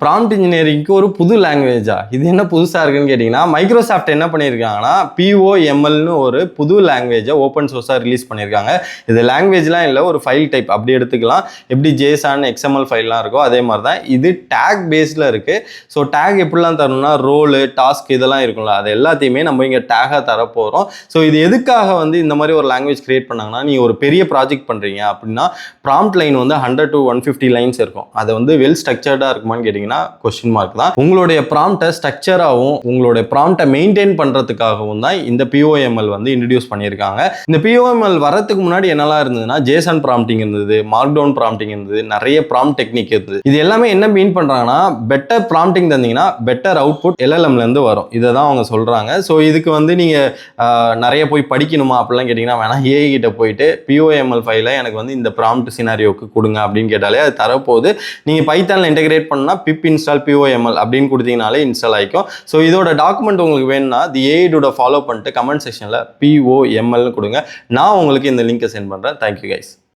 Prompt இன்ஜினியரிங்க்கு ஒரு புது லாங்குவேஜா? இது என்ன புதுசாக இருக்குன்னு கேட்டிங்கன்னா, மைக்ரோசாஃப்ட் என்ன பண்ணியிருக்காங்கன்னா, POMLன்னு ஒரு புது லாங்குவேஜை ஓப்பன் சோர்ஸாக ரிலீஸ் பண்ணியிருக்காங்க. இது லாங்குவேஜ்லாம் இல்லை, ஒரு ஃபைல் டைப் அப்படி எடுத்துக்கலாம். எப்படி JSON, XML ஃபைல்லாம் இருக்கோ அதே மாதிரி தான். இது டேக் பேஸில் இருக்குது. ஸோ டேக் எப்படிலாம் தரணும்னா, ரோலு, டாஸ்க் இதெல்லாம் இருக்கும்ல, அது எல்லாத்தையுமே நம்ம இங்கே டேகாக தரப்போகிறோம். ஸோ இது எதுக்காக வந்து இந்த மாதிரி ஒரு லாங்குவேஜ் கிரியேட் பண்ணாங்கன்னா, நீங்கள் ஒரு பெரிய ப்ராஜெக்ட் பண்ணுறீங்க அப்படின்னா, ப்ராம்ப்ட் லைன் வந்து 100 to 150 லைன்ஸ் இருக்கும். அது வந்து வெல் ஸ்ட்ரக்சர்டாக இருக்குமான்னு கேட்டிங்கன்னா கொஸ்டின் மார்க் தான். உங்களுடைய ப்ராம்ப்டை ஸ்ட்ரக்சராகவும் உங்களுடைய ப்ராம்ப்டை மெயின்டைன் பண்றதுக்காகவும் தான் இந்த POML வந்து இன்ட்ரடியூஸ் பண்ணியிருக்காங்க. இந்த POML வரதுக்கு முன்னாடி என்னெல்லாம் இருந்ததுன்னா, JSON ப்ராம்ப்டிங் இருந்தது, மார்க்டவுன் ப்ராம்ப்டிங் இருந்தது, நிறைய ப்ராம்ப்ட் டெக்னிக் இருந்தது. இது எல்லாமே என்ன மீன் பண்றாங்கன்னா, பெட்டர் ப்ராம்ப்டிங் தந்தீங்கன்னா பெட்டர் அவுட்புட் LLMல இருந்து வரும். இதை தான் அவங்க சொல்றாங்க. ஸோ இதுக்கு வந்து நீங்க நிறைய போய் படிக்கணுமா அப்படிலாம் கேட்டிங்கன்னா வேணாம். AI கிட்ட போயிட்டு POML ஃபைலை எனக்கு வந்து இந்த ப்ராம்ப்ட் சினாரியோக்கு கொடுங்க அப்படின்னு கேட்டாலே அது தரப்போகுது. நீங்க பைத்தான்ல இன்டெகிரேட் பண்ணா pip install POML அப்படின்னு கொடுத்தீங்கனாலே இன்ஸ்டால் ஆகிக்கும். ஸோ இதோட டாக்குமெண்ட் உங்களுக்கு வேணும்னா தி AI ஃபாலோ பண்ணிட்டு கமெண்ட் செக்ஷனில் POML கொடுங்க. நான் உங்களுக்கு இந்த லிங்கை சென்ட் பண்ணுறேன். Thank you guys.